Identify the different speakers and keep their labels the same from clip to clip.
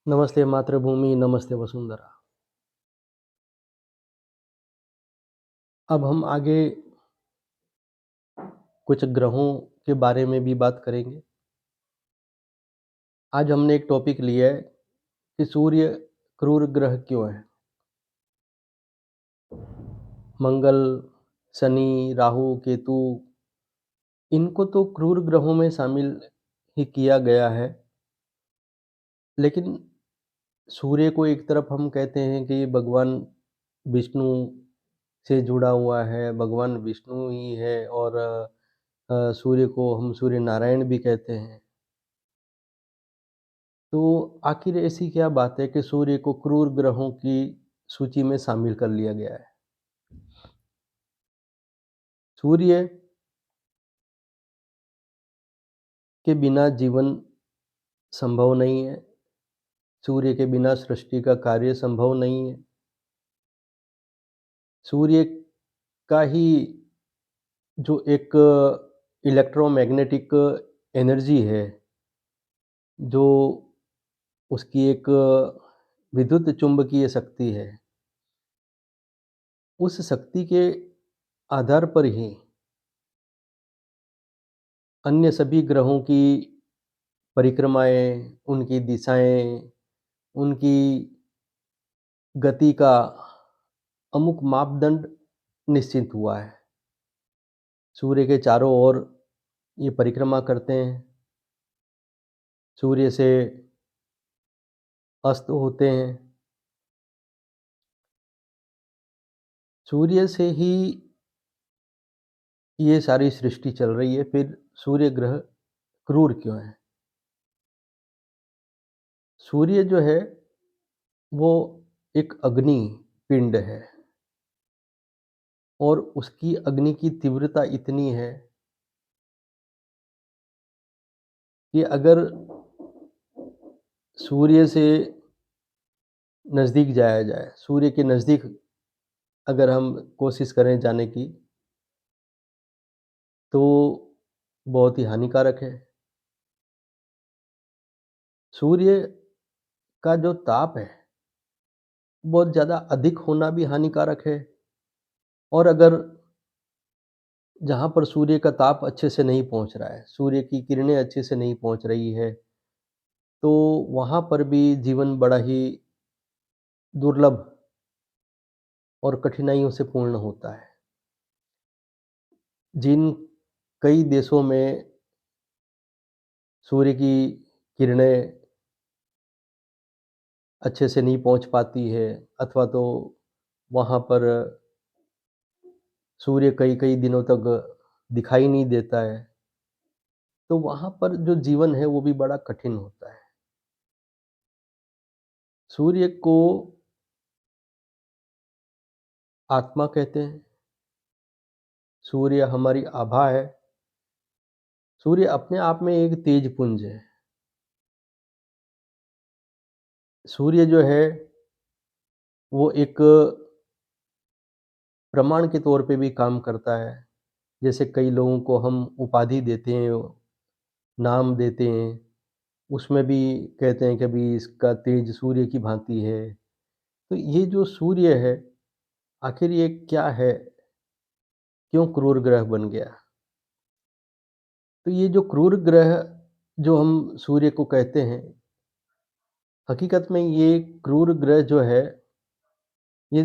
Speaker 1: नमस्ते मातृभूमि, नमस्ते वसुंधरा। अब हम आगे कुछ ग्रहों के बारे में भी बात करेंगे। आज हमने एक टॉपिक लिया है कि सूर्य क्रूर ग्रह क्यों है? मंगल, शनि, राहु, केतु इनको तो क्रूर ग्रहों में शामिल ही किया गया है। लेकिन सूर्य को एक तरफ हम कहते हैं कि भगवान विष्णु से जुड़ा हुआ है, भगवान विष्णु ही है और सूर्य को हम सूर्य नारायण भी कहते हैं। तो आखिर ऐसी क्या बात है कि सूर्य को क्रूर ग्रहों की सूची में शामिल कर लिया गया है? सूर्य के बिना जीवन संभव नहीं है, सूर्य के बिना सृष्टि का कार्य संभव नहीं है। सूर्य का ही जो एक इलेक्ट्रोमैग्नेटिक एनर्जी है, जो उसकी एक विद्युत चुम्बकीय शक्ति है, उस शक्ति के आधार पर ही अन्य सभी ग्रहों की परिक्रमाएँ, उनकी दिशाएँ, उनकी गति का अमुक मापदंड निश्चित हुआ है। सूर्य के चारों ओर ये परिक्रमा करते हैं, सूर्य से अस्त होते हैं, सूर्य से ही ये सारी सृष्टि चल रही है, फिर सूर्य ग्रह क्रूर क्यों है? सूर्य जो है, वो एक अग्नि पिंड है और उसकी अग्नि की तीव्रता इतनी है कि अगर सूर्य से नज़दीक जाया जाए, सूर्य के नज़दीक अगर हम कोशिश करें जाने की, तो बहुत ही हानिकारक है। सूर्य का जो ताप है, बहुत ज़्यादा अधिक होना भी हानिकारक है और अगर जहाँ पर सूर्य का ताप अच्छे से नहीं पहुँच रहा है, सूर्य की किरणें अच्छे से नहीं पहुँच रही है, तो वहाँ पर भी जीवन बड़ा ही दुर्लभ और कठिनाइयों से पूर्ण होता है। जिन कई देशों में सूर्य की किरणें अच्छे से नहीं पहुँच पाती है अथवा तो वहाँ पर सूर्य कई-कई दिनों तक दिखाई नहीं देता है, तो वहाँ पर जो जीवन है वो भी बड़ा कठिन होता है। सूर्य को आत्मा कहते हैं, सूर्य हमारी आभा है, सूर्य अपने आप में एक तेज पुंज है। सूर्य जो है वो एक प्रमाण के तौर पे भी काम करता है। जैसे कई लोगों को हम उपाधि देते हैं, नाम देते हैं, उसमें भी कहते हैं कि भई इसका तेज सूर्य की भांति है। तो ये जो सूर्य है, आखिर ये क्या है? क्यों क्रूर ग्रह बन गया? तो ये जो क्रूर ग्रह जो हम सूर्य को कहते हैं, हकीकत में ये क्रूर ग्रह जो है, ये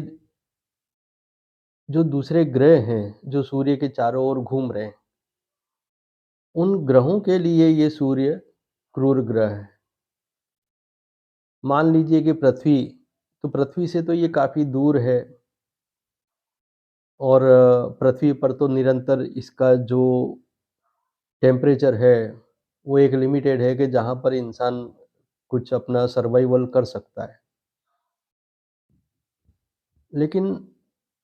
Speaker 1: जो दूसरे ग्रह हैं, जो सूर्य के चारों ओर घूम रहे हैं, उन ग्रहों के लिए ये सूर्य क्रूर ग्रह है। मान लीजिए कि पृथ्वी, तो पृथ्वी से तो ये काफ़ी दूर है और पृथ्वी पर तो निरंतर इसका जो टेम्परेचर है, वो एक लिमिटेड है कि जहाँ पर इंसान कुछ अपना सर्वाइवल कर सकता है। लेकिन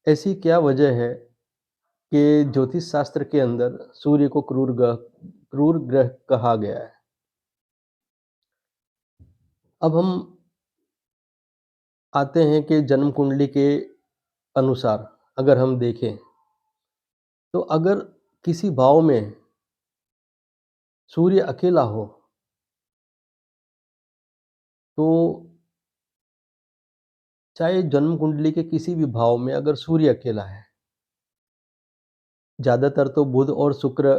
Speaker 1: ऐसी क्या वजह है कि ज्योतिष शास्त्र के अंदर सूर्य को क्रूर ग्रह कहा गया है? अब हम आते हैं कि जन्म कुंडली के अनुसार अगर हम देखें, तो अगर किसी भाव में सूर्य अकेला हो, तो चाहे जन्म कुंडली के किसी भी भाव में अगर सूर्य अकेला है, ज़्यादातर तो बुध और शुक्र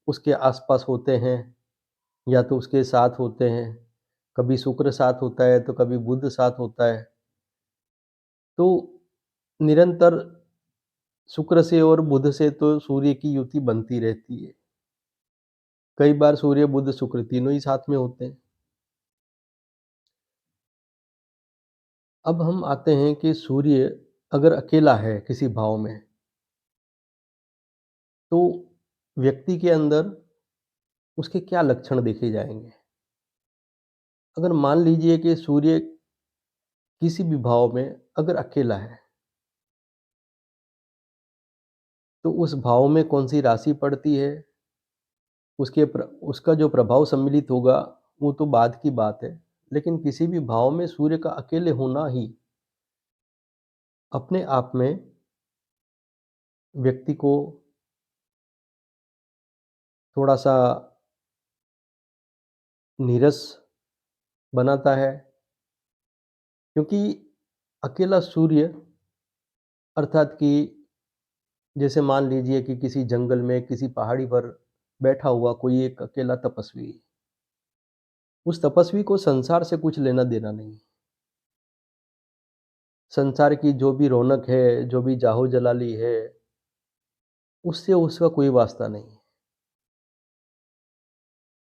Speaker 1: उसके आस-पास होते हैं या तो उसके साथ होते हैं। कभी शुक्र साथ होता है तो कभी बुध साथ होता है। तो निरंतर शुक्र से और बुध से तो सूर्य की युति बनती रहती है। कई बार सूर्य, बुध, शुक्र तीनों ही साथ में होते हैं। अब हम आते हैं कि सूर्य अगर अकेला है किसी भाव में, तो व्यक्ति के अंदर उसके क्या लक्षण देखे जाएँगे? अगर मान लीजिए कि सूर्य किसी भी भाव में अगर अकेला है, तो उस भाव में कौन-सी राशि पड़ती है, उसका जो प्रभाव सम्मिलित होगा, वो तो बाद की बात है। लेकिन किसी भी भाव में सूर्य का अकेले होना ही अपने आप में व्यक्ति को थोड़ा-सा नीरस बनाता है, क्योंकि अकेला सूर्य अर्थात कि जैसे मान लीजिए कि किसी जंगल में, किसी पहाड़ी पर बैठा हुआ कोई एक अकेला तपस्वी, उस तपस्वी को संसार से कुछ लेना-देना नहीं। संसार की जो भी रौनक है, जो भी जाहो-जलाली है, उससे उसका कोई वास्ता नहीं।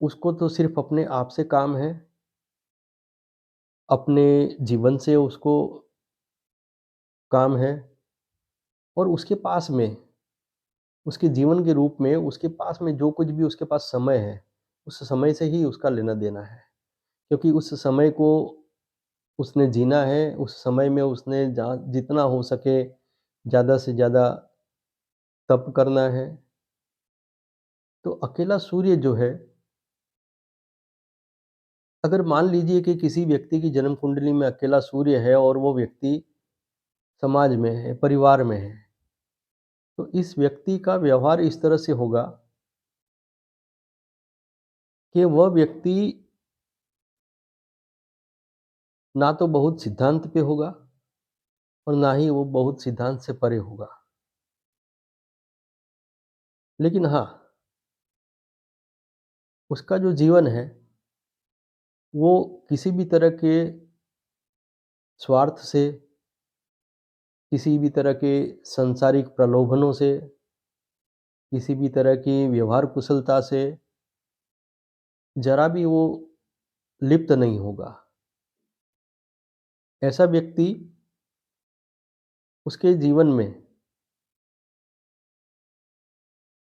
Speaker 1: उसको तो सिर्फ़ अपने आप से काम है, अपने जीवन से उसको काम है और उसके पास में, उसके जीवन के रूप में उसके पास में जो कुछ भी उसके पास समय है, उस समय से ही उसका लेना-देना है। क्योंकि उस समय को उसने जीना है, उस समय में उसने जहाँ जितना हो सके ज़्यादा से ज़्यादा तप करना है। तो अकेला सूर्य जो है, अगर मान लीजिए कि किसी व्यक्ति की जन्म कुंडली में अकेला सूर्य है और वो व्यक्ति समाज में है, परिवार में है, तो इस व्यक्ति का व्यवहार इस तरह से होगा कि वह व्यक्ति ना तो बहुत सिद्धांत पे होगा और ना ही वो बहुत सिद्धांत से परे होगा। लेकिन हाँ, उसका जो जीवन है, वो किसी भी तरह के स्वार्थ से, किसी भी तरह के सांसारिक प्रलोभनों से, किसी भी तरह की व्यवहार कुशलता से ज़रा भी वो लिप्त नहीं होगा। ऐसा व्यक्ति, उसके जीवन में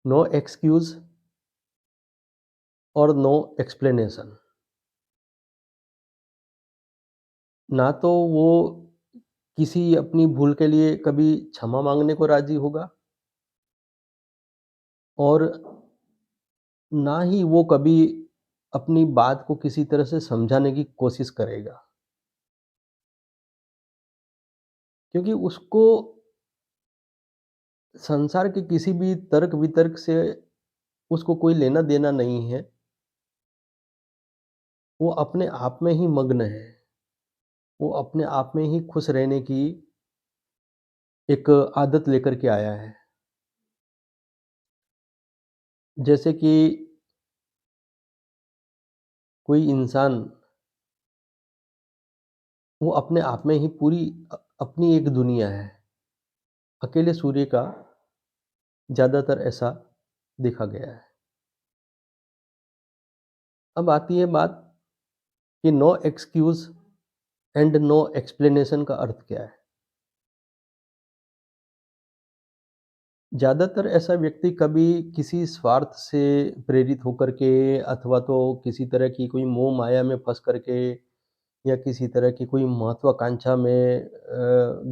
Speaker 1: नो एक्सक्यूज़ और नो एक्सप्लेनेशन। ना तो वो किसी अपनी भूल के लिए कभी क्षमा माँगने को राज़ी होगा और ना ही वो कभी अपनी बात को किसी तरह से समझाने की कोशिश करेगा। क्योंकि उसको संसार के किसी भी तर्क-वितर्क से उसको कोई लेना-देना नहीं है। वो अपने आप में ही मग्न है। वो अपने आप में ही खुश रहने की एक आदत लेकर के आया है। जैसे कि कोई इंसान, वो अपने आप में ही पूरी अपनी एक दुनिया है। अकेले सूर्य का ज़्यादातर ऐसा देखा गया है। अब आती है बात कि no excuse and no explanation का अर्थ क्या है? ज़्यादातर ऐसा व्यक्ति कभी किसी स्वार्थ से प्रेरित होकर के अथवा तो किसी तरह की कोई मोह-माया में फँस करके या किसी तरह की कोई महत्वाकांक्षा में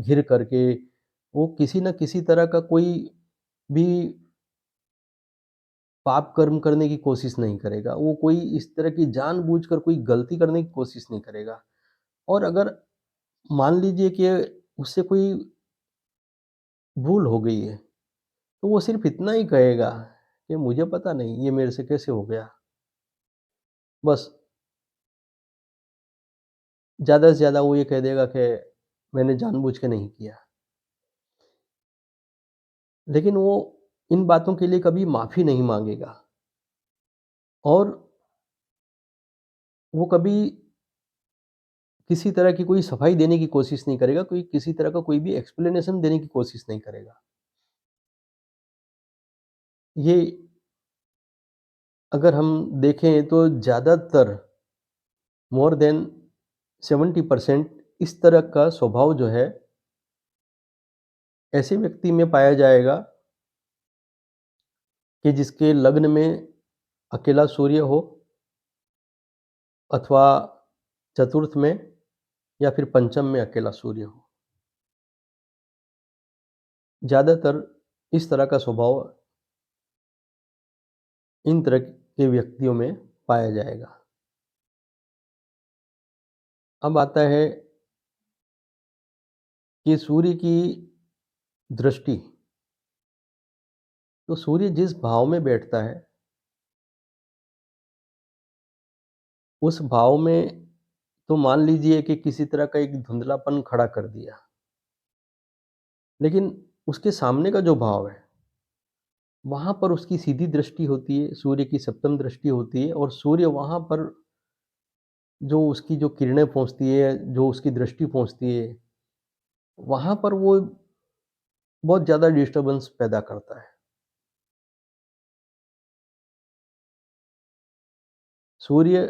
Speaker 1: घिर करके वो किसी न किसी तरह का कोई भी पाप कर्म करने की कोशिश नहीं करेगा। वो कोई इस तरह की जानबूझकर कोई गलती करने की कोशिश नहीं करेगा। और अगर मान लीजिए कि उससे कोई भूल हो गई है, तो वो सिर्फ़ इतना ही कहेगा कि मुझे पता नहीं ये मेरे से कैसे हो गया। बस ज़्यादा से ज़्यादा वो ये कह देगा कि मैंने जानबूझ के नहीं किया। लेकिन वो इन बातों के लिए कभी माफ़ी नहीं माँगेगा और वो कभी किसी तरह की कोई सफाई देने की कोशिश नहीं करेगा, कोई किसी तरह का कोई भी एक्सप्लेनेशन देने की कोशिश नहीं करेगा। ये अगर हम देखें तो ज़्यादातर मोर देन 70% इस तरह का स्वभाव जो है, ऐसे व्यक्ति में पाया जाएगा कि जिसके लग्न में अकेला सूर्य हो अथवा चतुर्थ में या फिर पंचम में अकेला सूर्य हो। ज़्यादातर इस तरह का स्वभाव इन तरह के व्यक्तियों में पाया जाएगा। अब आता है कि सूर्य की दृष्टि, तो सूर्य जिस भाव में बैठता है, उस भाव में तो मान लीजिए कि किसी तरह का एक धुंधलापन खड़ा कर दिया। लेकिन उसके सामने का जो भाव है, वहाँ पर उसकी सीधी दृष्टि होती है, सूर्य की सप्तम दृष्टि होती है और सूर्य वहाँ पर जो उसकी जो किरणें पहुँचती है, जो उसकी दृष्टि पहुँचती है, वहाँ पर वो बहुत ज़्यादा डिस्टर्बेंस पैदा करता है। सूर्य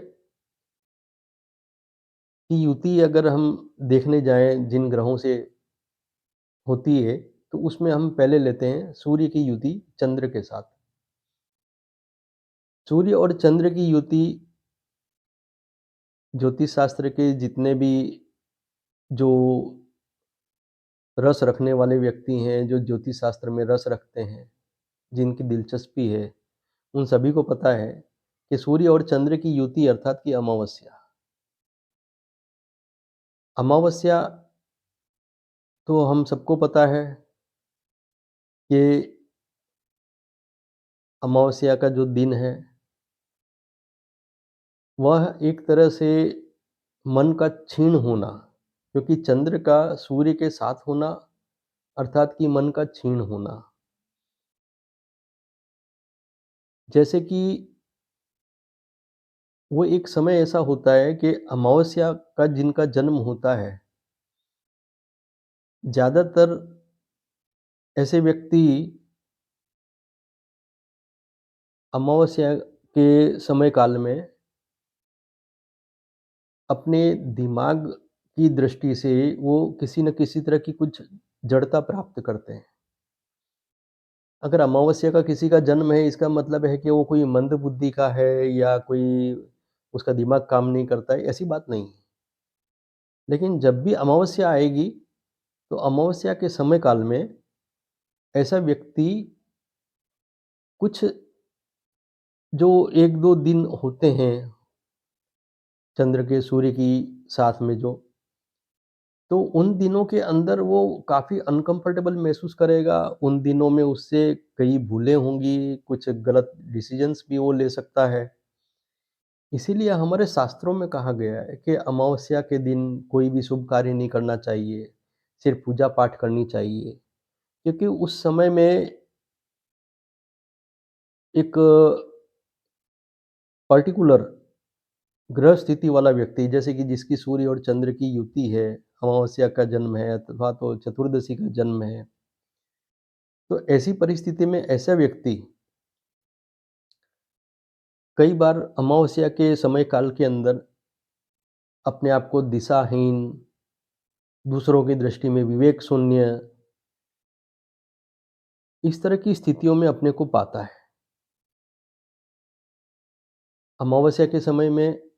Speaker 1: की युति अगर हम देखने जाएँ जिन ग्रहों से होती है, तो उसमें हम पहले लेते हैं सूर्य की युति चंद्र के साथ। सूर्य और चंद्र की युति ज्योतिष शास्त्र के जितने भी जो रस रखने वाले व्यक्ति हैं, जो ज्योतिष शास्त्र में रस रखते हैं, जिनकी दिलचस्पी है, उन सभी को पता है कि सूर्य और चंद्र की युति अर्थात कि अमावस्या। अमावस्या तो हम सबको पता है कि अमावस्या का जो दिन है, वह एक तरह से मन का क्षीण होना, क्योंकि चंद्र का सूर्य के साथ होना अर्थात कि मन का क्षीण होना। जैसे कि वो एक समय ऐसा होता है कि अमावस्या का जिनका जन्म होता है, ज़्यादातर ऐसे व्यक्ति अमावस्या के समय काल में अपने दिमाग की दृष्टि से वो किसी न किसी तरह की कुछ जड़ता प्राप्त करते हैं। अगर अमावस्या का किसी का जन्म है, इसका मतलब है कि वो कोई मंद बुद्धि का है या कोई उसका दिमाग काम नहीं करता है, ऐसी बात नहीं है। लेकिन जब भी अमावस्या आएगी, तो अमावस्या के समय काल में ऐसा व्यक्ति कुछ जो 1-2 दिन होते हैं चंद्र के सूर्य की साथ में जो, तो उन दिनों के अंदर वो काफ़ी अनकम्फ़र्टेबल महसूस करेगा। उन दिनों में उससे कई भूलें होंगी, कुछ गलत डिसीज़न्स भी वो ले सकता है। इसीलिए हमारे शास्त्रों में कहा गया है कि अमावस्या के दिन कोई भी शुभ कार्य नहीं करना चाहिए, सिर्फ़ पूजा-पाठ करनी चाहिए। क्योंकि उस समय में एक पर्टिकुलर ग्रह स्थिति वाला व्यक्ति, जैसे कि जिसकी सूर्य और चंद्र की युति है, अमावस्या का जन्म है अथवा तो चतुर्दशी का जन्म है, तो ऐसी परिस्थिति में ऐसा व्यक्ति कई बार अमावस्या के समय काल के अंदर अपने आप को दिशाहीन, दूसरों की दृष्टि में विवेक शून्य, इस तरह की स्थितियों में अपने को पाता है। अमावस्या के समय में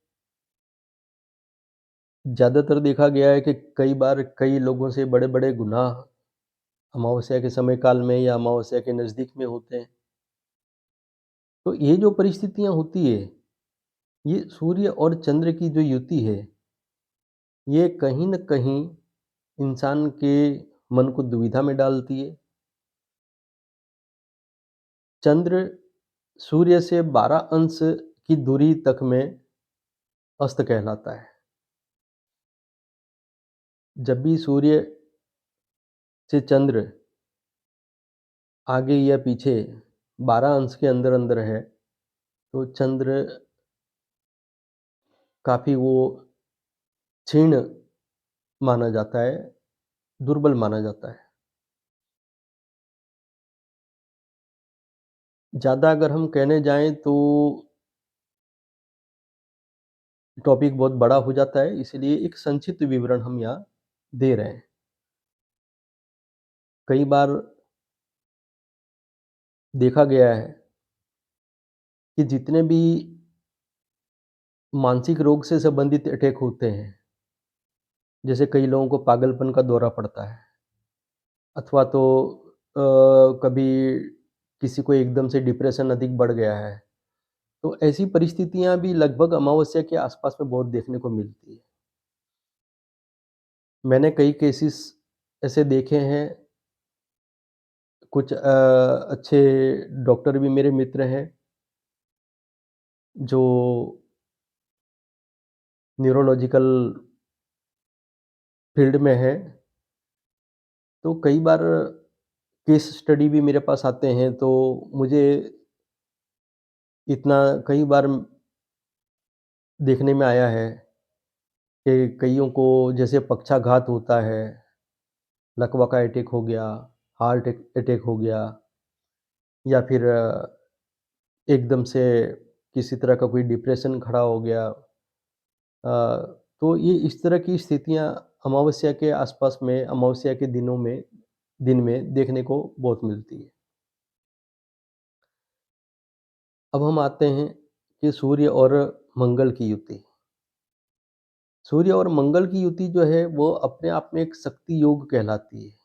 Speaker 1: ज़्यादातर देखा गया है कि कई बार कई लोगों से बड़े-बड़े गुनाह अमावस्या के समय काल में या अमावस्या के नज़दीक में होते हैं। तो ये जो परिस्थितियाँ होती है, ये सूर्य और चंद्र की जो युति है, ये कहीं न कहीं इंसान के मन को दुविधा में डालती है। चंद्र सूर्य से 12 अंश की दूरी तक में अस्त कहलाता है। जब भी सूर्य से चंद्र आगे या पीछे 12 अंश के अंदर-अंदर है, तो चंद्र काफ़ी वो क्षीण माना जाता है, दुर्बल माना जाता है। ज़्यादा अगर हम कहने जाएँ तो टॉपिक बहुत बड़ा हो जाता है, इसलिए एक संक्षिप्त विवरण हम यहाँ दे रहे हैं। कई बार देखा गया है कि जितने भी मानसिक रोग से संबंधित अटैक होते हैं, जैसे कई लोगों को पागलपन का दौरा पड़ता है अथवा तो कभी किसी को एकदम से डिप्रेशन अधिक बढ़ गया है, तो ऐसी परिस्थितियाँ भी लगभग अमावस्या के आसपास में बहुत देखने को मिलती है। मैंने कई केसेस ऐसे देखे हैं, कुछ अच्छे डॉक्टर भी मेरे मित्र हैं, जो न्यूरोलॉजिकल फ़ील्ड में हैं, तो कई बार केस स्टडी भी मेरे पास आते हैं, तो मुझे इतना कई बार देखने में आया है कि कइयों को जैसे पक्षाघात होता है, लकवा का अटैक हो गया, हार्ट अटैक हो गया या फिर एकदम से किसी तरह का कोई डिप्रेशन खड़ा हो गया। तो ये इस तरह की स्थितियाँ अमावस्या के आसपास में, अमावस्या के दिन में देखने को बहुत मिलती है। अब हम आते हैं कि सूर्य और मंगल की युति। सूर्य और मंगल की युति जो है वो अपने आप में एक शक्ति योग कहलाती है।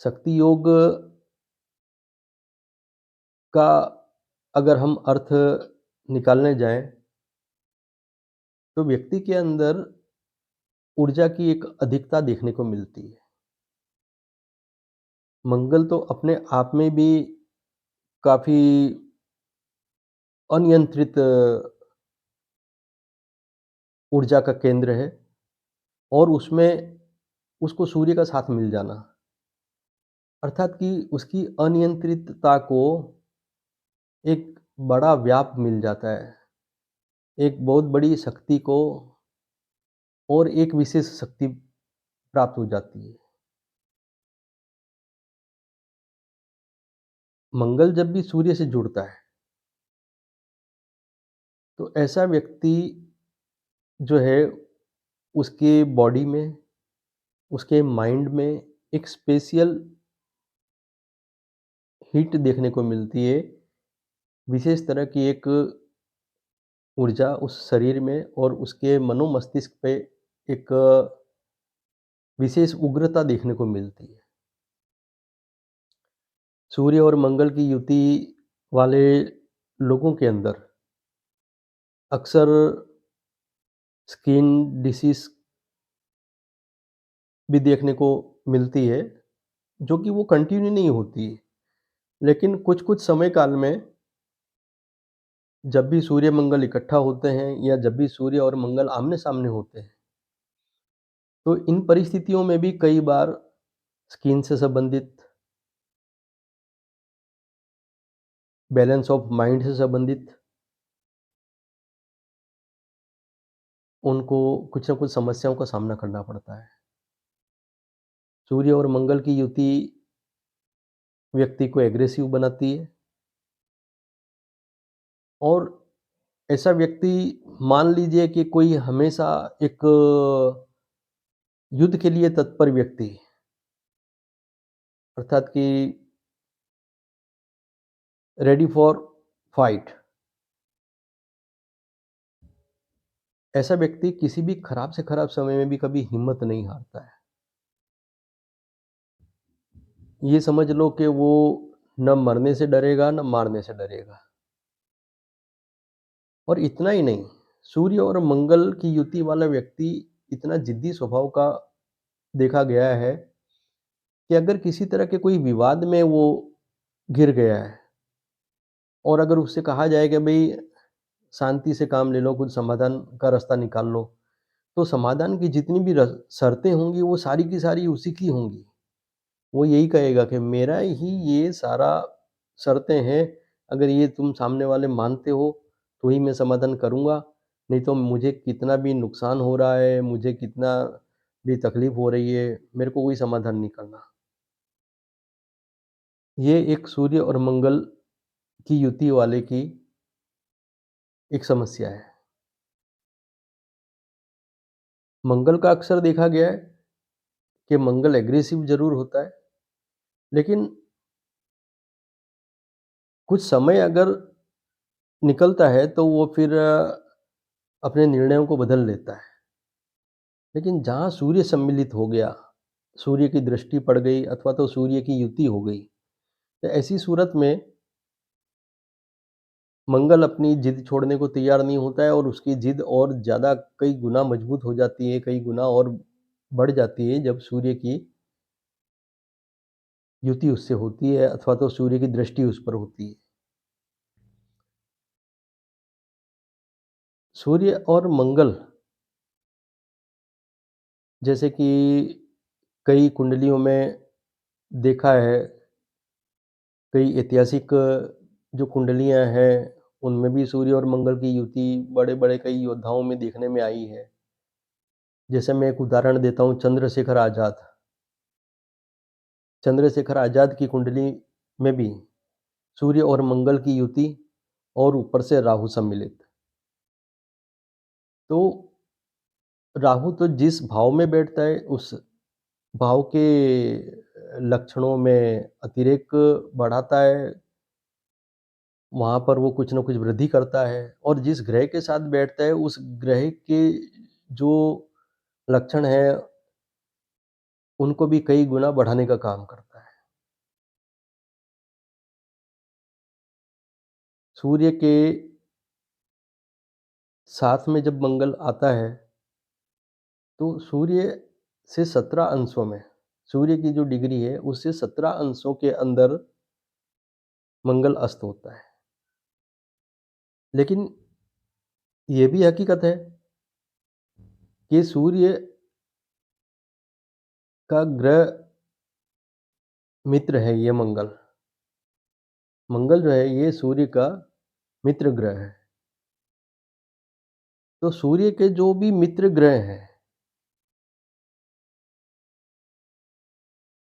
Speaker 1: शक्ति योग का अगर हम अर्थ निकालने जाएँ, तो व्यक्ति के अंदर ऊर्जा की एक अधिकता देखने को मिलती है। मंगल तो अपने आप में भी काफ़ी अनियंत्रित ऊर्जा का केंद्र है और उसमें उसको सूर्य का साथ मिल जाना, अर्थात कि उसकी अनियंत्रितता को एक बड़ा व्याप मिल जाता है। एक बहुत बड़ी शक्ति को और एक विशेष शक्ति प्राप्त हो जाती है। मंगल जब भी सूर्य से जुड़ता है, तो ऐसा व्यक्ति जो है उसके बॉडी में, उसके माइंड में एक स्पेशल हीट देखने को मिलती है, विशेष तरह की एक ऊर्जा उस शरीर में और उसके मनोमस्तिष्क पे एक विशेष उग्रता देखने को मिलती है। सूर्य और मंगल की युति वाले लोगों के अंदर अक्सर स्किन डिसीज़ भी देखने को मिलती है, जो कि वो कंटिन्यू नहीं होती है। लेकिन कुछ-कुछ समय काल में जब भी सूर्य-मंगल इकट्ठा होते हैं या जब भी सूर्य और मंगल आमने-सामने होते हैं, तो इन परिस्थितियों में भी कई बार स्किन से संबंधित, बैलेंस ऑफ माइंड से संबंधित उनको कुछ न कुछ समस्याओं का सामना करना पड़ता है। सूर्य और मंगल की युति व्यक्ति को एग्रेसिव बनाती है और ऐसा व्यक्ति मान लीजिए कि कोई हमेशा एक युद्ध के लिए तत्पर व्यक्ति अर्थात कि रेडी फॉर फाइट, ऐसा व्यक्ति किसी भी खराब से खराब समय में भी कभी हिम्मत नहीं हारता है। ये समझ लो कि वो ना मरने से डरेगा, ना मारने से डरेगा। और इतना ही नहीं, सूर्य और मंगल की युति वाला व्यक्ति इतना ज़िद्दी स्वभाव का देखा गया है कि अगर किसी तरह के कोई विवाद में वो घिर गया है और अगर उससे कहा जाए कि भई शांति से काम ले लो, कुछ समाधान का रास्ता निकाल लो, तो समाधान की जितनी भी शर्तें होंगी वो सारी की सारी उसी की होंगी। वो यही कहेगा कि मेरा ही ये सारा शर्तें हैं, अगर ये तुम सामने वाले मानते हो तो ही मैं समाधान करूँगा, नहीं तो मुझे कितना भी नुकसान हो रहा है, मुझे कितना भी तकलीफ़ हो रही है, मेरे को कोई समाधान नहीं करना। ये एक सूर्य और मंगल की युति वाले की एक समस्या है। मंगल का अक्सर देखा गया है कि मंगल एग्रेसिव ज़रूर होता है, लेकिन कुछ समय अगर निकलता है तो वो फिर अपने निर्णयों को बदल लेता है। लेकिन जहाँ सूर्य सम्मिलित हो गया, सूर्य की दृष्टि पड़ गई अथवा तो सूर्य की युति हो गई, तो ऐसी सूरत में मंगल अपनी जिद छोड़ने को तैयार नहीं होता है और उसकी जिद और ज़्यादा कई गुना मजबूत हो जाती है, कई गुना और बढ़ जाती है जब सूर्य की युति उससे होती है अथवा तो सूर्य की दृष्टि उस पर होती है। सूर्य और मंगल जैसे कि कई कुंडलियों में देखा है, कई ऐतिहासिक जो कुंडलियाँ हैं, उनमें भी सूर्य और मंगल की युति बड़े-बड़े कई योद्धाओं में देखने में आई है। जैसे मैं एक उदाहरण देता हूँ चंद्रशेखर आज़ाद। चंद्रशेखर आज़ाद की कुंडली में भी सूर्य और मंगल की युति और ऊपर से राहु सम्मिलित। तो राहु तो जिस भाव में बैठता है, उस भाव के लक्षणों में अतिरेक बढ़ाता है, वहाँ पर वो कुछ न कुछ वृद्धि करता है और जिस ग्रह के साथ बैठता है, उस ग्रह के जो लक्षण हैं, उनको भी कई गुना बढ़ाने का काम करता है। सूर्य के साथ में जब मंगल आता है, तो सूर्य से 17 अंशों में, सूर्य की जो डिग्री है, उससे 17 अंशों के अंदर मंगल अस्त होता है। लेकिन ये भी हकीकत है कि सूर्य का ग्रह मित्र है ये मंगल। मंगल जो है ये सूर्य का मित्र ग्रह है। तो सूर्य के जो भी मित्र ग्रह हैं,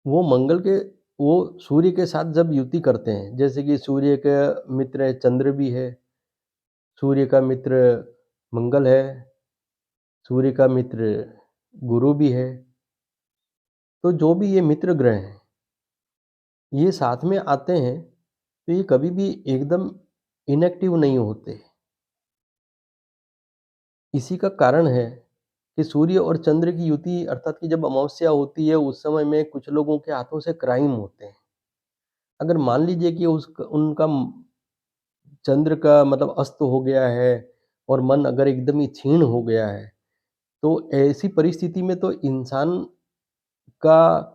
Speaker 1: वो मंगल के वो सूर्य के साथ जब युति करते हैं, जैसे कि सूर्य का मित्र चंद्र भी है, सूर्य का मित्र मंगल है, सूर्य का मित्र गुरु भी है। तो जो भी ये मित्र ग्रह हैं, ये साथ में आते हैं, तो ये कभी भी एकदम इनएक्टिव नहीं होते। इसी का कारण है कि सूर्य और चंद्र की युति अर्थात कि जब अमावस्या होती है, उस समय में कुछ लोगों के हाथों से क्राइम होते हैं। अगर मान लीजिए कि उनका चंद्र का मतलब अस्त हो गया है और मन अगर एकदम ही क्षीण हो गया है, तो ऐसी परिस्थिति में तो इंसान का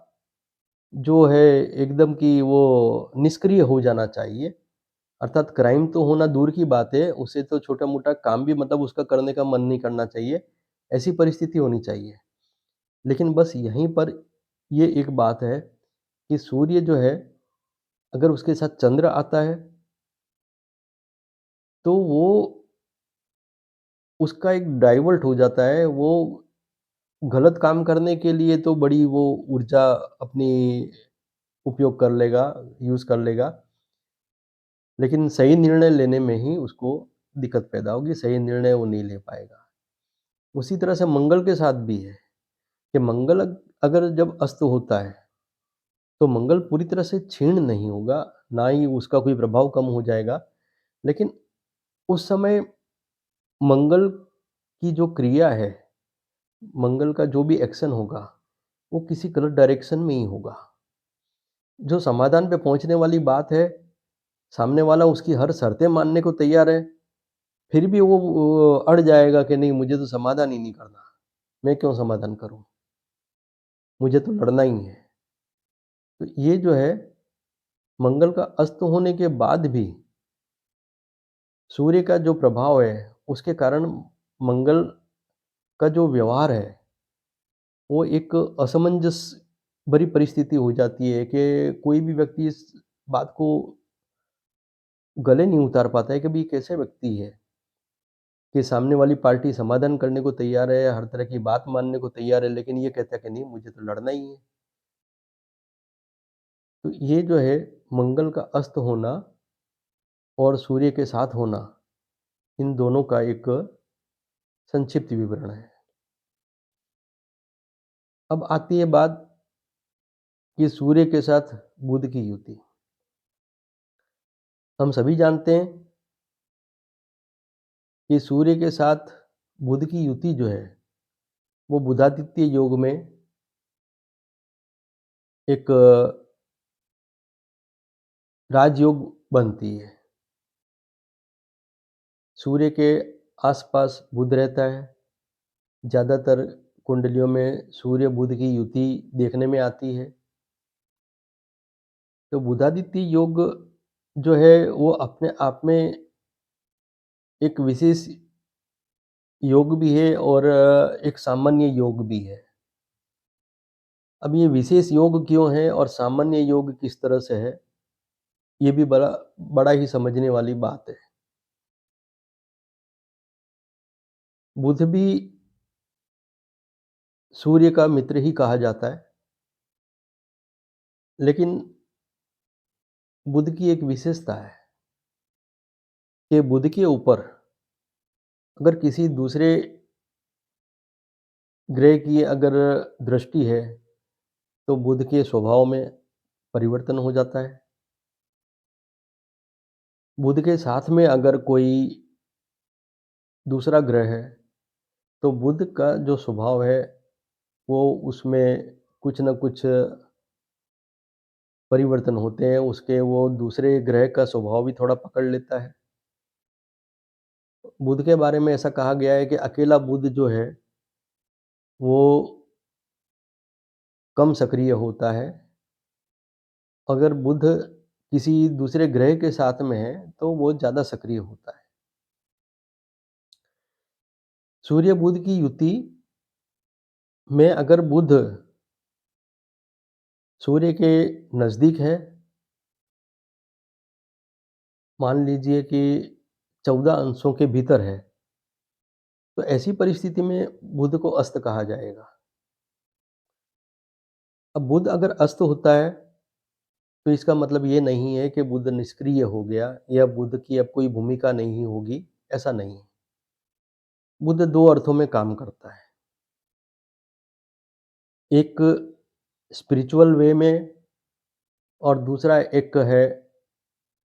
Speaker 1: जो है एकदम कि वो निष्क्रिय हो जाना चाहिए। अर्थात क्राइम तो होना दूर की बात है, उसे तो छोटा-मोटा काम भी मतलब उसका करने का मन नहीं करना चाहिए, ऐसी परिस्थिति होनी चाहिए। लेकिन बस यहीं पर ये एक बात है कि सूर्य जो है, अगर उसके साथ चंद्र आता है, तो वो उसका एक डाइवर्ट हो जाता है, वो गलत काम करने के लिए तो बड़ी वो ऊर्जा अपनी उपयोग कर लेगा, यूज़ कर लेगा, लेकिन सही निर्णय लेने में ही उसको दिक्कत पैदा होगी, सही निर्णय वो नहीं ले पाएगा। उसी तरह से मंगल के साथ भी है कि मंगल अगर जब अस्त होता है, तो मंगल पूरी तरह से क्षीण नहीं होगा, ना ही उसका कोई प्रभाव कम हो जाएगा, लेकिन उस समय मंगल की जो क्रिया है, मंगल का जो भी एक्शन होगा, वो किसी गलत डायरेक्शन में ही होगा। जो समाधान पे पहुँचने वाली बात है, सामने वाला उसकी हर शर्तें मानने को तैयार है, फिर भी वो अड़ जाएगा कि नहीं मुझे तो समाधान ही नहीं करना, मैं क्यों समाधान करूँ? मुझे तो लड़ना ही है। तो ये जो है मंगल का अस्त होने के बाद भी सूर्य का जो प्रभाव है, उसके कारण मंगल का जो व्यवहार है, वो एक असमंजस भरी परिस्थिति हो जाती है कि कोई भी व्यक्ति इस बात को गले नहीं उतार पाता है कि भई ये कैसे व्यक्ति है, कि सामने वाली पार्टी समाधान करने को तैयार है, हर तरह की बात मानने को तैयार है, लेकिन ये कहता है कि नहीं मुझे तो लड़ना ही है। तो ये जो है मंगल का अस्त होना और सूर्य के साथ होना, इन दोनों का एक संक्षिप्त विवरण है। अब आती है बात कि सूर्य के साथ बुध की युति। हम सभी जानते हैं कि सूर्य के साथ बुध की युति जो है, वो बुधादित्य योग में एक राजयोग बनती है। सूर्य के आस-पास बुध रहता है। ज़्यादातर कुंडलियों में सूर्य-बुध की युति देखने में आती है। तो बुधादित्य योग जो है वो अपने आप में एक विशेष योग भी है और एक सामान्य योग भी है। अब ये विशेष योग क्यों है और सामान्य योग किस तरह से है, ये भी बड़ा ही समझने वाली बात है। बुध भी सूर्य का मित्र ही कहा जाता है, लेकिन बुध की एक विशेषता है कि बुध के ऊपर अगर किसी दूसरे ग्रह की अगर दृष्टि है, तो बुध के स्वभाव में परिवर्तन हो जाता है। बुध के साथ में अगर कोई दूसरा ग्रह है, तो बुध का जो स्वभाव है, वो उसमें कुछ न कुछ परिवर्तन होते हैं, उसके वो दूसरे ग्रह का स्वभाव भी थोड़ा पकड़ लेता है। बुध के बारे में ऐसा कहा गया है कि अकेला बुध जो है, वो कम सक्रिय होता है। अगर बुध किसी दूसरे ग्रह के साथ में है, तो वो ज़्यादा सक्रिय होता है। सूर्य-बुध की युति में अगर बुध सूर्य के नज़दीक है, मान लीजिए कि 14 अंशों के भीतर है, तो ऐसी परिस्थिति में बुध को अस्त कहा जाएगा। अब बुध अगर अस्त होता है, तो इसका मतलब ये नहीं है कि बुध निष्क्रिय हो गया या बुध की अब कोई भूमिका नहीं होगी, ऐसा नहीं है। बुध 2 अर्थों में काम करता है। एक स्पिरिचुअल वे में और दूसरा एक है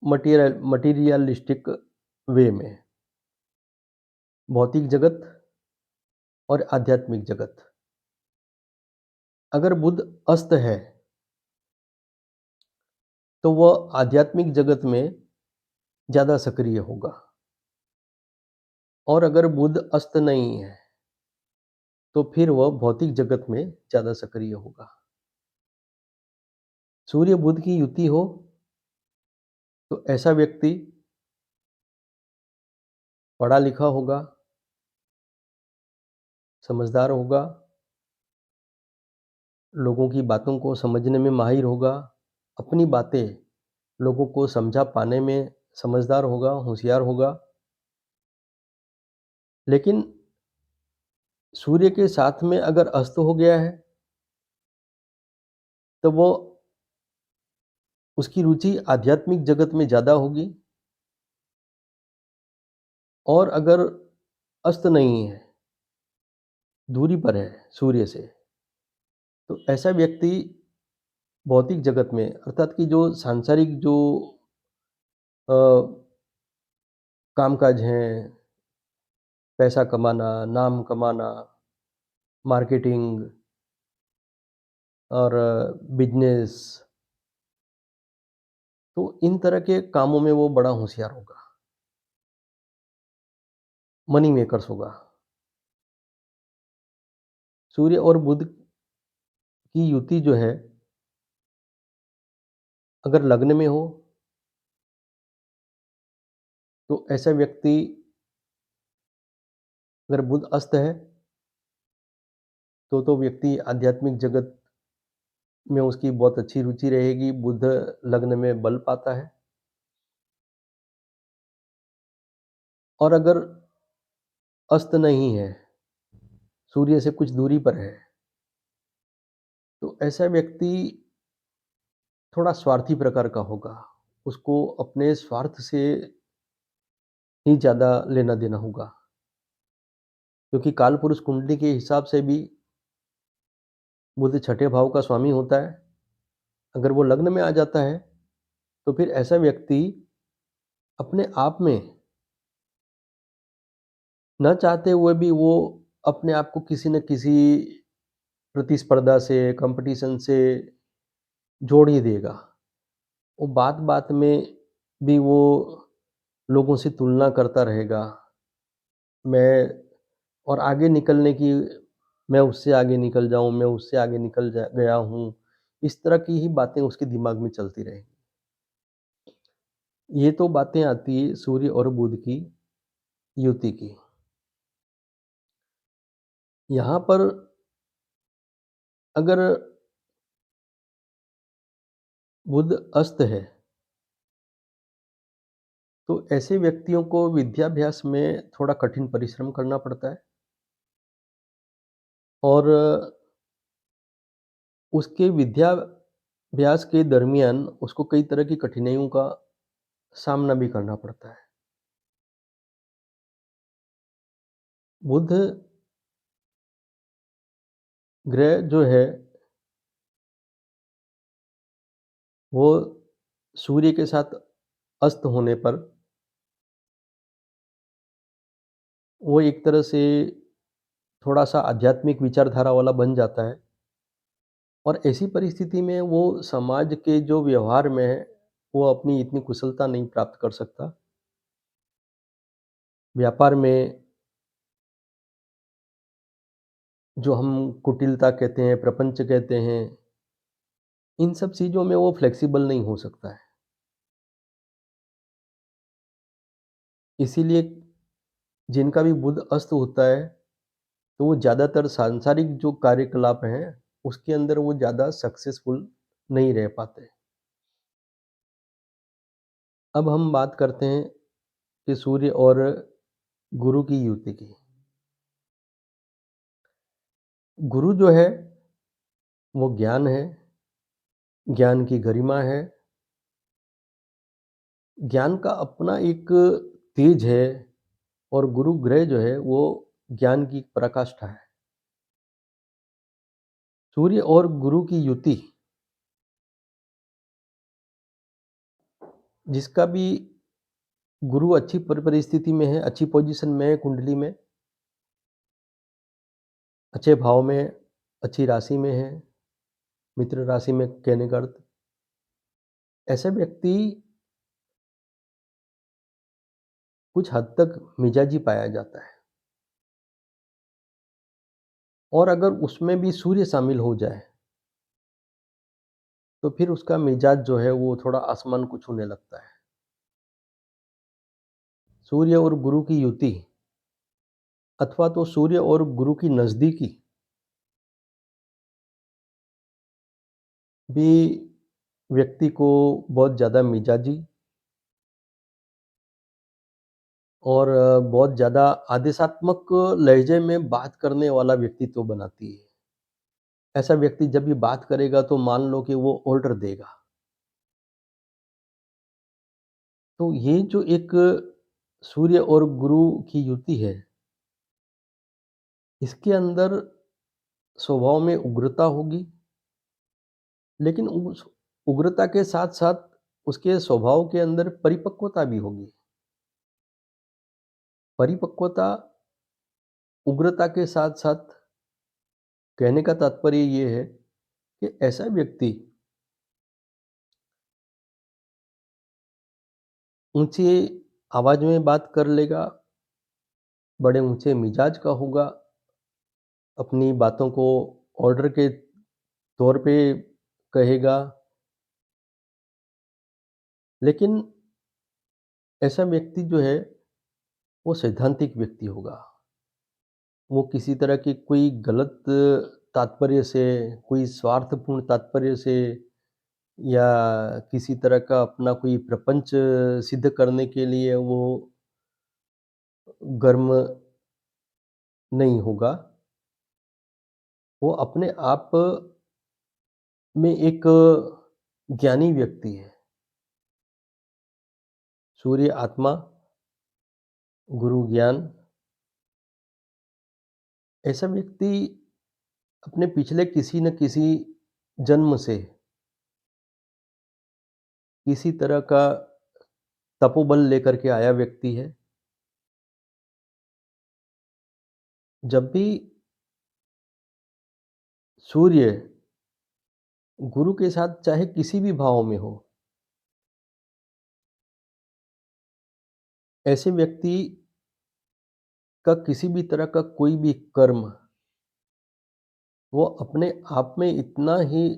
Speaker 1: मटीरियलिस्टिक वे में, भौतिक जगत और आध्यात्मिक जगत। अगर बुध अस्त है, तो वह आध्यात्मिक जगत में ज़्यादा सक्रिय होगा और अगर बुध अस्त नहीं है, तो फिर वह भौतिक जगत में ज़्यादा सक्रिय होगा। सूर्य-बुध की युति हो, तो ऐसा व्यक्ति पढ़ा-लिखा होगा, समझदार होगा, लोगों की बातों को समझने में माहिर होगा, अपनी बातें लोगों को समझा पाने में समझदार होगा, होशियार होगा। लेकिन सूर्य के साथ में अगर अस्त हो गया है, तो वो उसकी रुचि आध्यात्मिक जगत में ज़्यादा होगी और अगर अस्त नहीं है, दूरी पर है सूर्य से, तो ऐसा व्यक्ति भौतिक जगत में अर्थात कि जो सांसारिक जो अ, कामकाज हैं, पैसा कमाना, नाम कमाना, मार्केटिंग और बिज़नेस, तो इन तरह के कामों में वो बड़ा होशियार होगा, मनी मेकर्स होगा। सूर्य और बुध की युति जो है, अगर लग्न में हो, तो ऐसा व्यक्ति अगर बुध अस्त है, तो व्यक्ति आध्यात्मिक जगत में उसकी बहुत अच्छी रुचि रहेगी, बुध लग्न में बल पाता है। और अगर अस्त नहीं है, सूर्य से कुछ दूरी पर है, तो ऐसा व्यक्ति थोड़ा स्वार्थी प्रकार का होगा। उसको अपने स्वार्थ से ही ज़्यादा लेना-देना होगा। क्योंकि कालपुरुष कुंडली के हिसाब से भी बुध छठे भाव का स्वामी होता है। अगर वो लग्न में आ जाता है, तो फिर ऐसा व्यक्ति अपने आप में ना चाहते हुए भी वो अपने आप को किसी न किसी प्रतिस्पर्धा से, कॉम्पिटिशन से जोड़ ही देगा। वो बात-बात में भी वो लोगों से तुलना करता रहेगा। मैं और आगे निकलने की मैं उससे आगे निकल जाऊँ, मैं उससे आगे निकल जा गया हूँ। इस तरह की ही बातें उसके दिमाग में चलती रहेंगी। ये तो बातें आती है सूर्य और बुध की युति की। यहाँ पर अगर बुध अस्त है, तो ऐसे व्यक्तियों को विद्याभ्यास में थोड़ा कठिन परिश्रम करना पड़ता है और उसके विद्याभ्यास के दरमियान उसको कई तरह की कठिनाइयों का सामना भी करना पड़ता है। बुध ग्रह जो है, वो सूर्य के साथ अस्त होने पर वो एक तरह से थोड़ा-सा आध्यात्मिक विचारधारा वाला बन जाता है और ऐसी परिस्थिति में वो समाज के जो व्यवहार में है, वो अपनी इतनी कुशलता नहीं प्राप्त कर सकता। व्यापार में जो हम कुटिलता कहते हैं, प्रपंच कहते हैं, इन सब चीज़ों में वो फ्लेक्सिबल नहीं हो सकता है। इसीलिए जिनका भी बुध अस्त होता है, तो वो ज़्यादातर सांसारिक जो कार्यकलाप हैं, उसके अंदर वो ज़्यादा सक्सेसफुल नहीं रह पाते। अब हम बात करते हैं कि सूर्य और गुरु की युति की। गुरु जो है, वो ज्ञान है, ज्ञान की गरिमा है, ज्ञान का अपना एक तेज है और गुरु ग्रह जो है, वो ज्ञान की पराकाष्ठा है। सूर्य और गुरु की युति, जिसका भी गुरु अच्छी परिस्थिति में है, अच्छी पोज़ीशन में है कुंडली में, अच्छे भाव में, अच्छी राशि में है, मित्र राशि में कहने का अर्थ, ऐसा व्यक्ति कुछ हद तक मिजाजी पाया जाता है और अगर उसमें भी सूर्य शामिल हो जाए, तो फिर उसका मिजाज जो है वो थोड़ा आसमान को छूने लगता है। सूर्य और गुरु की युति अथवा तो सूर्य और गुरु की नज़दीकी भी व्यक्ति को बहुत ज़्यादा मिजाजी और बहुत ज़्यादा आदेशात्मक लहज़े में बात करने वाला व्यक्तित्व बनाती है। ऐसा व्यक्ति जब भी बात करेगा तो मान लो कि वो ऑर्डर देगा। तो ये जो एक सूर्य और गुरु की युति है, इसके अंदर स्वभाव में उग्रता होगी, लेकिन उस उग्रता के साथ-साथ उसके स्वभाव के अंदर परिपक्वता भी होगी। परिपक्वता, उग्रता के साथ-साथ कहने का तात्पर्य ये है कि ऐसा व्यक्ति ऊँची आवाज़ में बात कर लेगा, बड़े ऊँचे मिजाज का होगा, अपनी बातों को ऑर्डर के तौर पे कहेगा, लेकिन ऐसा व्यक्ति जो है, वो सैद्धांतिक व्यक्ति होगा। वो किसी तरह की कोई गलत तात्पर्य से, कोई स्वार्थपूर्ण तात्पर्य से या किसी तरह का अपना कोई प्रपंच सिद्ध करने के लिए वो कर्म नहीं होगा। वो अपने आप में एक ज्ञानी व्यक्ति है। सूर्य आत्मा, गुरु ज्ञान, ऐसा व्यक्ति अपने पिछले किसी न किसी जन्म से किसी तरह का तपोबल लेकर के आया व्यक्ति है। जब भी सूर्य गुरु के साथ चाहे किसी भी भाव में हो, ऐसे व्यक्ति का किसी भी तरह का कोई भी कर्म, वो अपने आप में इतना ही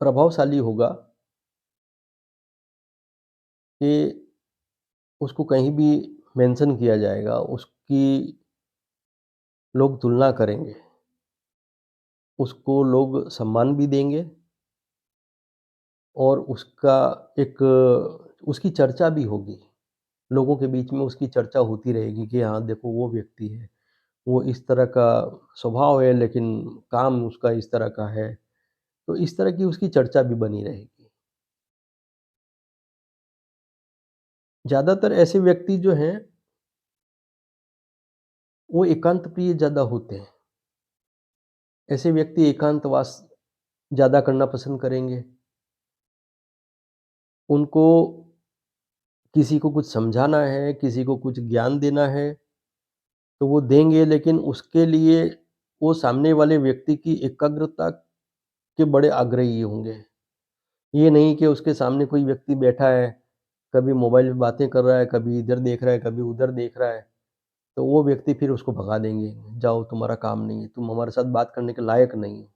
Speaker 1: प्रभावशाली होगा कि उसको कहीं भी मेंशन किया जाएगा, उसकी लोग तुलना करेंगे, उसको लोग सम्मान भी देंगे और उसका एक उसकी चर्चा भी होगी। लोगों के बीच में उसकी चर्चा होती रहेगी कि हाँ, देखो वो व्यक्ति है, वो इस तरह का स्वभाव है लेकिन काम उसका इस तरह का है। तो इस तरह की उसकी चर्चा भी बनी रहेगी। ज़्यादातर ऐसे व्यक्ति जो हैं, वो एकांत प्रिय ज़्यादा होते हैं। ऐसे व्यक्ति एकांतवास ज़्यादा करना पसंद करेंगे। उनको किसी को कुछ समझाना है, किसी को कुछ ज्ञान देना है, तो वो देंगे लेकिन उसके लिए वो सामने वाले व्यक्ति की एकाग्रता के बड़े आग्रही होंगे। ये नहीं कि उसके सामने कोई व्यक्ति बैठा है, कभी मोबाइल पे बातें कर रहा है, कभी इधर देख रहा है, कभी उधर देख रहा है, तो वो व्यक्ति फिर उसको भगा देंगे, जाओ तुम्हारा काम नहीं है, तुम हमारे साथ बात करने के लायक नहीं हो।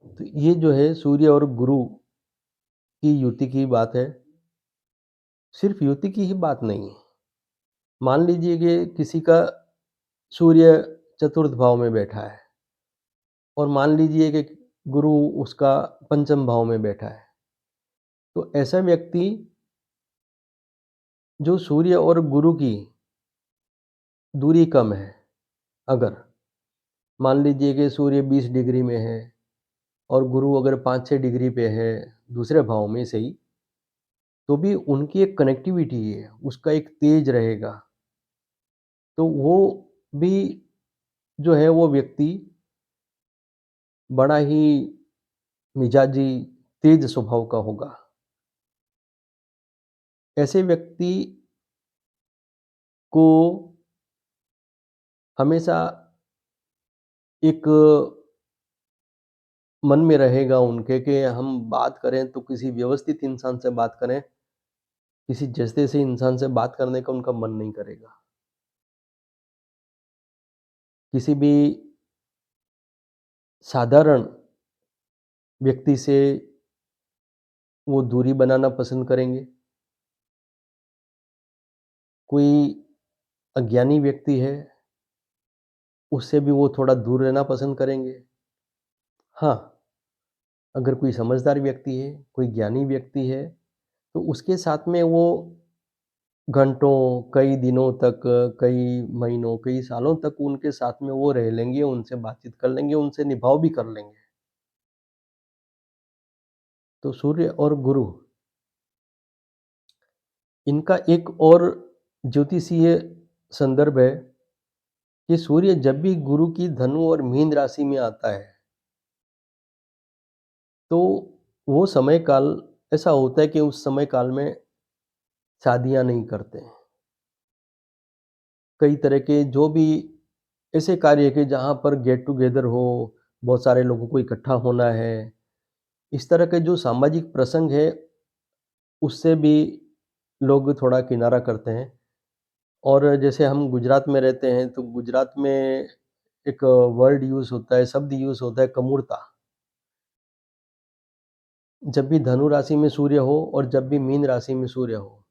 Speaker 1: तो ये जो है सूर्य और गुरु की युति की बात है, सिर्फ़ युति की ही बात नहीं है। मान लीजिए कि किसी का सूर्य चतुर्थ भाव में बैठा है और मान लीजिए कि गुरु उसका पंचम भाव में बैठा है, तो ऐसा व्यक्ति जो सूर्य और गुरु की दूरी कम है, अगर मान लीजिए कि सूर्य 20 डिग्री में है और गुरु अगर 5-6 डिग्री पे है, दूसरे भाव में सही, तो भी उनकी एक कनेक्टिविटी है, उसका एक तेज रहेगा। तो वो भी जो है वो व्यक्ति बड़ा ही मिजाजी, तेज स्वभाव का होगा। ऐसे व्यक्ति को हमेशा एक मन में रहेगा उनके कि हम बात करें तो किसी व्यवस्थित इंसान से बात करें, किसी जैसे-तैसे इंसान से बात करने का उनका मन नहीं करेगा। किसी भी साधारण व्यक्ति से वो दूरी बनाना पसंद करेंगे। कोई अज्ञानी व्यक्ति है, उससे भी वो थोड़ा दूर रहना पसंद करेंगे। हाँ, अगर कोई समझदार व्यक्ति है, कोई ज्ञानी व्यक्ति है, तो उसके साथ में वो घंटों, कई दिनों तक, कई महीनों, कई सालों तक उनके साथ में वो रह लेंगे, उनसे बातचीत कर लेंगे, उनसे निभाव भी कर लेंगे। तो सूर्य और गुरु, इनका एक और ज्योतिषीय संदर्भ है कि सूर्य जब भी गुरु की धनु और मीन राशि में आता है, तो वो समय काल ऐसा होता है कि उस समय काल में शादियाँ नहीं करते हैं। कई तरह के जो भी ऐसे कार्य के जहाँ पर गेट टुगेदर हो, बहुत सारे लोगों को इकट्ठा होना है, इस तरह के जो सामाजिक प्रसंग है, उससे भी लोग थोड़ा किनारा करते हैं। और जैसे हम गुजरात में रहते हैं, तो गुजरात में एक वर्ड यूज़ होता है, शब्द यूज़ होता है कमूरता। जब भी धनु राशि में सूर्य हो और जब भी मीन राशि में सूर्य हो,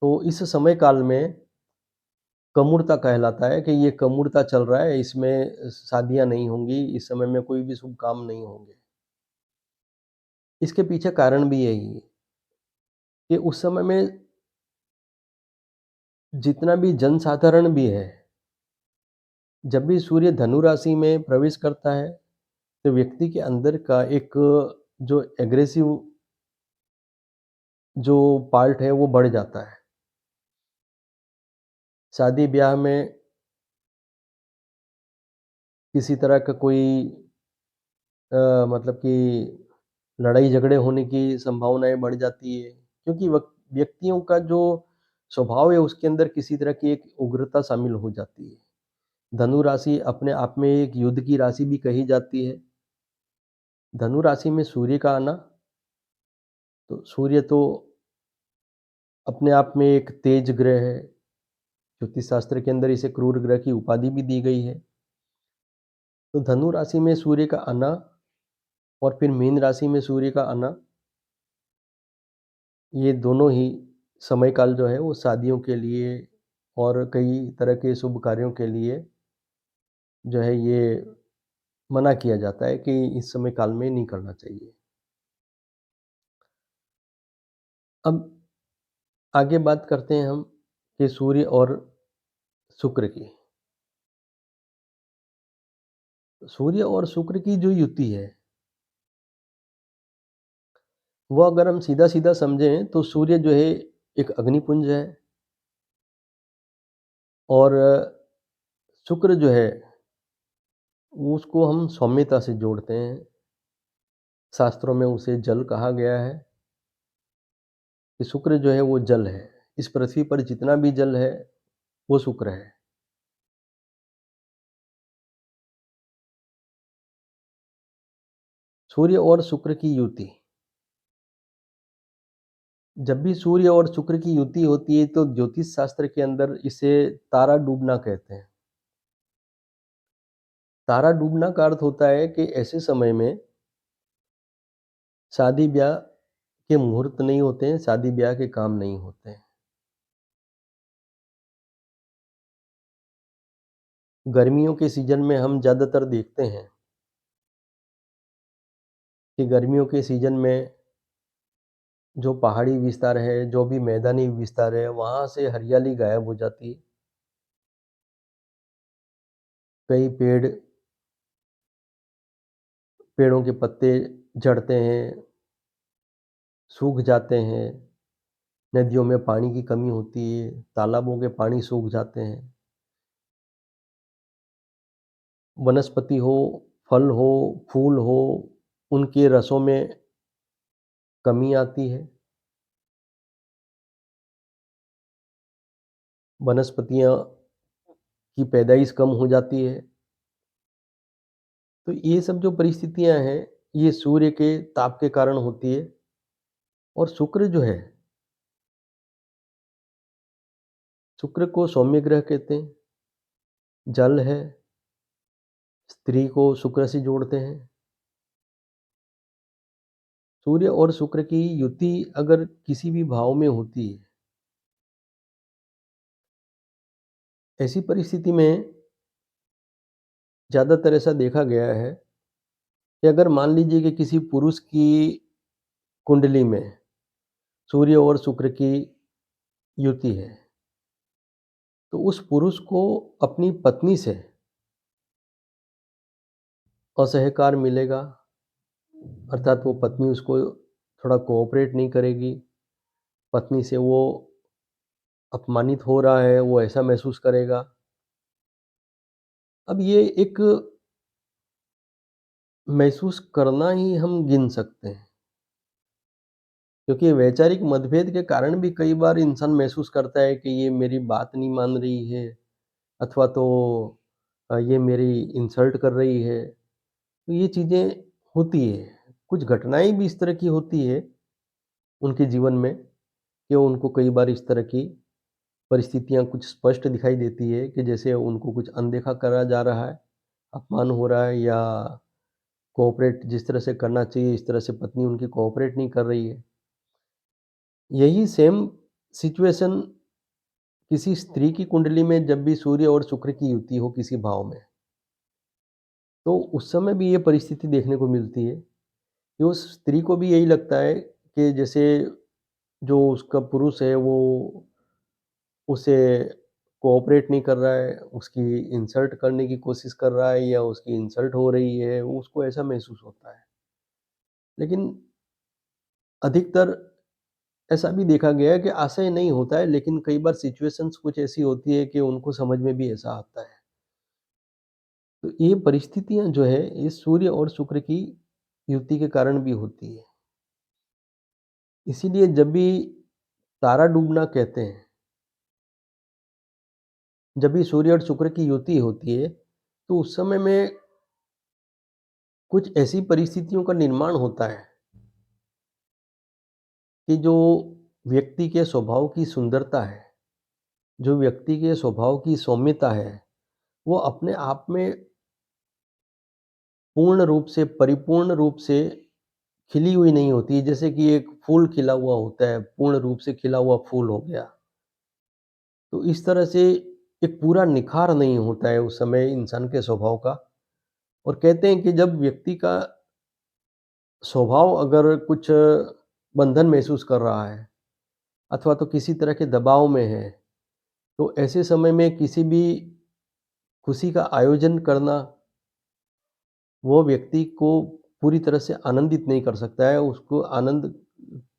Speaker 1: तो इस समय काल में कमूरता कहलाता है कि ये कमूरता चल रहा है, इसमें शादियाँ नहीं होंगी, इस समय में कोई भी शुभ काम नहीं होंगे। इसके पीछे कारण भी यही है कि उस समय में जितना भी जनसाधारण भी है, जब भी सूर्य धनु राशि में प्रवेश करता है, तो व्यक्ति के अंदर का एक जो एग्रेसिव जो पार्ट है वो बढ़ जाता है। शादी-ब्याह में किसी तरह का कोई मतलब कि लड़ाई-झगड़े होने की संभावनाएँ बढ़ जाती है, क्योंकि व्यक्तियों का जो स्वभाव है उसके अंदर किसी तरह की एक उग्रता शामिल हो जाती है। धनु राशि अपने आप में एक युद्ध की राशि भी कही जाती है। धनु राशि में सूर्य का आना, तो सूर्य तो अपने आप में एक तेज ग्रह है। ज्योतिष शास्त्र के अंदर इसे क्रूर ग्रह की उपाधि भी दी गई है। तो धनु राशि में सूर्य का आना और फिर मीन राशि में सूर्य का आना, ये दोनों ही समय काल जो है वो शादियों के लिए और कई तरह के शुभ कार्यों के लिए जो है ये मना किया जाता है कि इस समय काल में नहीं करना चाहिए। अब आगे बात करते हैं हम कि सूर्य और शुक्र की। सूर्य और शुक्र की जो युति है, वो अगर हम सीधा-सीधा समझें तो सूर्य जो है एक अग्निपुंज है और शुक्र जो है उसको हम सौम्यता से जोड़ते हैं। शास्त्रों में उसे जल कहा गया है कि शुक्र जो है वो जल है। इस पृथ्वी पर जितना भी जल है वो शुक्र है। सूर्य और शुक्र की युति, जब भी सूर्य और शुक्र की युति होती है तो ज्योतिष शास्त्र के अंदर इसे तारा डूबना कहते हैं। तारा डूबना का अर्थ होता है कि ऐसे समय में शादी-ब्याह के मुहूर्त नहीं होते हैं, शादी-ब्याह के काम नहीं होते हैं। गर्मियों के सीज़न में हम ज़्यादातर देखते हैं कि गर्मियों के सीज़न में जो पहाड़ी विस्तार है, जो भी मैदानी विस्तार है, वहाँ से हरियाली गायब हो जाती है। कई पेड़ों के पत्ते झड़ते हैं, सूख जाते हैं, नदियों में पानी की कमी होती है, तालाबों के पानी सूख जाते हैं। वनस्पति हो, फल हो, फूल हो, उनके रसों में कमी आती है। वनस्पतियाँ की पैदाइश कम हो जाती है। तो ये सब जो परिस्थितियाँ हैं, ये सूर्य के ताप के कारण होती है और शुक्र जो है, शुक्र को सौम्य ग्रह कहते हैं, जल है, स्त्री को शुक्र से जोड़ते हैं। सूर्य और शुक्र की युति अगर किसी भी भाव में होती है, ऐसी परिस्थिति में ज़्यादातर ऐसा देखा गया है कि अगर मान लीजिए कि किसी पुरुष की कुंडली में सूर्य और शुक्र की युति है, तो उस पुरुष को अपनी पत्नी से असहकार मिलेगा, अर्थात वो पत्नी उसको थोड़ा कोऑपरेट नहीं करेगी, पत्नी से वो अपमानित हो रहा है, वो ऐसा महसूस करेगा। अब ये एक महसूस करना ही हम गिन सकते हैं, क्योंकि वैचारिक मतभेद के कारण भी कई बार इंसान महसूस करता है कि ये मेरी बात नहीं मान रही है अथवा तो ये मेरी इंसल्ट कर रही है। तो ये चीज़ें होती है। कुछ घटनाएँ भी इस तरह की होती है उनके जीवन में कि उनको कई बार इस तरह की परिस्थितियाँ कुछ स्पष्ट दिखाई देती है कि जैसे उनको कुछ अनदेखा करा जा रहा है, अपमान हो रहा है या कोऑपरेट जिस तरह से करना चाहिए, इस तरह से पत्नी उनकी कोऑपरेट नहीं कर रही है। यही सेम सिचुएशन किसी स्त्री की कुंडली में जब भी सूर्य और शुक्र की युति हो किसी भाव में, तो उस समय भी ये परिस्थिति देखने को मिलती है कि उस स्त्री को भी यही लगता है कि जैसे जो उसका पुरुष है वो उसे कोऑपरेट नहीं कर रहा है, उसकी इंसल्ट करने की कोशिश कर रहा है या उसकी इंसल्ट हो रही है, उसको ऐसा महसूस होता है। लेकिन अधिकतर ऐसा भी देखा गया है कि आशय नहीं होता है, लेकिन कई बार सिचुएशंस कुछ ऐसी होती है कि उनको समझ में भी ऐसा आता है। तो ये परिस्थितियाँ जो है, ये सूर्य और शुक्र की युति के कारण भी होती है। इसीलिए जब भी तारा डूबना कहते हैं, जब भी सूर्य और शुक्र की युति होती है, तो उस समय में कुछ ऐसी परिस्थितियों का निर्माण होता है कि जो व्यक्ति के स्वभाव की सुंदरता है, जो व्यक्ति के स्वभाव की सौम्यता है, वो अपने आप में पूर्ण रूप से, परिपूर्ण रूप से खिली हुई नहीं होती है। जैसे कि एक फूल खिला हुआ होता है, पूर्ण रूप से खिला हुआ फूल हो गया। तो इस तरह से एक पूरा निखार नहीं होता है उस समय इंसान के स्वभाव का। और कहते हैं कि जब व्यक्ति का स्वभाव अगर कुछ बंधन महसूस कर रहा है अथवा तो किसी तरह के दबाव में है, तो ऐसे समय में किसी भी खुशी का आयोजन करना, वो व्यक्ति को पूरी तरह से आनंदित नहीं कर सकता है। उसको आनंद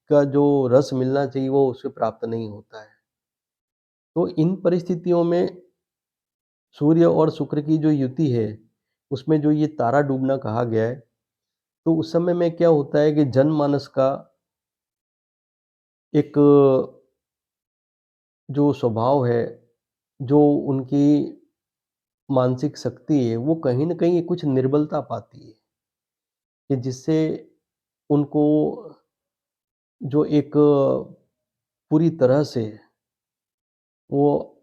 Speaker 1: का जो रस मिलना चाहिए, वो उसे प्राप्त नहीं होता है। तो इन परिस्थितियों में सूर्य और शुक्र की जो युति है, उसमें जो ये तारा डूबना कहा गया है, तो उस समय में क्या होता है कि जनमानस का एक जो स्वभाव है, जो उनकी मानसिक शक्ति है, वो कहीं न कहीं कुछ निर्बलता पाती है कि जिससे उनको जो एक पूरी तरह से वो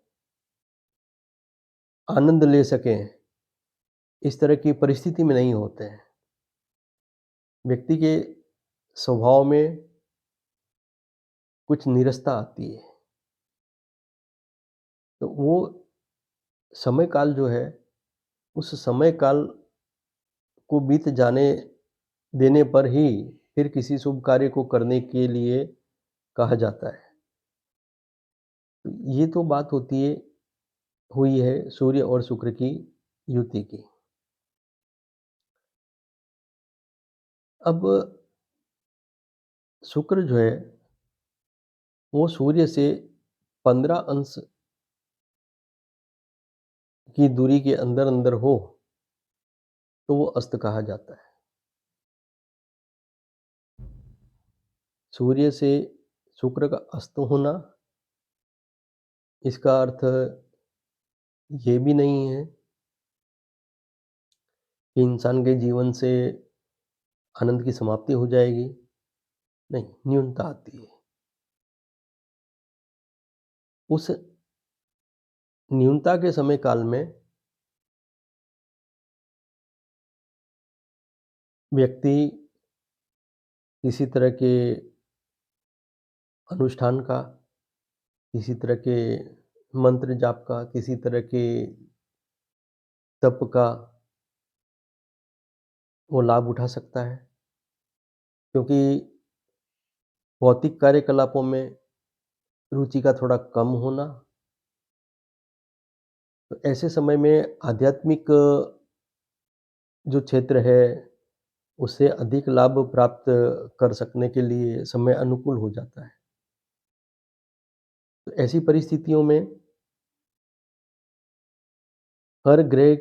Speaker 1: आनंद ले सकें, इस तरह की परिस्थिति में नहीं होते हैं। व्यक्ति के स्वभाव में कुछ नीरसता आती है। तो वो समय काल जो है, उस समय काल को बीत जाने देने पर ही फिर किसी शुभ कार्य को करने के लिए कहा जाता है। तो ये तो बात होती है हुई है सूर्य और शुक्र की युति की। अब शुक्र जो है, वो सूर्य से 15 अंश की दूरी के अंदर-अंदर हो, तो वो अस्त कहा जाता है। सूर्य से शुक्र का अस्त होना, इसका अर्थ ये भी नहीं है कि इंसान के जीवन से आनंद की समाप्ति हो जाएगी। नहीं, न्यूनता आती है। उस न्यूनता के समय काल में व्यक्ति किसी तरह के अनुष्ठान का, किसी तरह के मंत्र जाप का, किसी तरह के तप का वो लाभ उठा सकता है। क्योंकि भौतिक कार्यकलापों में रुचि का थोड़ा कम होना, तो ऐसे समय में आध्यात्मिक जो क्षेत्र है, उससे अधिक लाभ प्राप्त कर सकने के लिए समय अनुकूल हो जाता है। तो ऐसी परिस्थितियों में हर ग्रह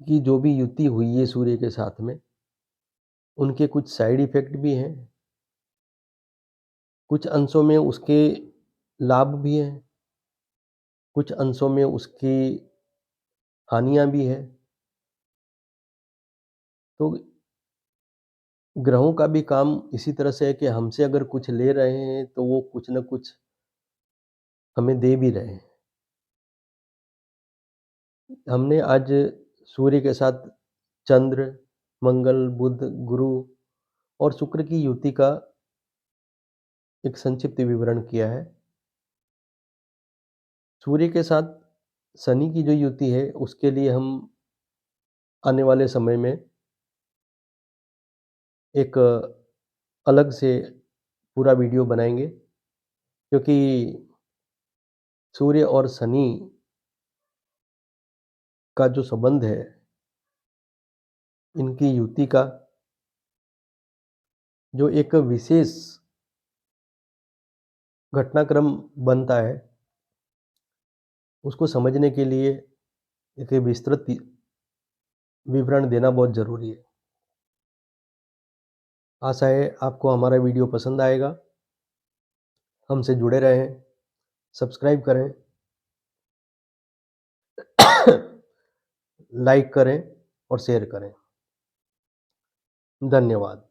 Speaker 1: की जो भी युति हुई है सूर्य के साथ में, उनके कुछ साइड इफ़ेक्ट भी हैं, कुछ अंशों में उसके लाभ भी हैं, कुछ अंशों में उसकी हानियाँ भी हैं। तो ग्रहों का भी काम इसी तरह से है कि हमसे अगर कुछ ले रहे हैं, तो वो कुछ न कुछ हमें दे भी रहे हैं। हमने आज सूर्य के साथ चंद्र, मंगल, बुध, गुरु और शुक्र की युति का एक संक्षिप्त विवरण किया है। सूर्य के साथ शनि की जो युति है, उसके लिए हम आने वाले समय में एक अलग से पूरा वीडियो बनाएँगे, क्योंकि सूर्य और शनि का जो संबंध है, इनकी युति का जो एक विशेष घटनाक्रम बनता है, उसको समझने के लिए एक विस्तृत विवरण देना बहुत ज़रूरी है। आशा है आपको हमारा वीडियो पसंद आएगा। हमसे जुड़े रहें, सब्सक्राइब करें, लाइक करें और शेयर करें। धन्यवाद।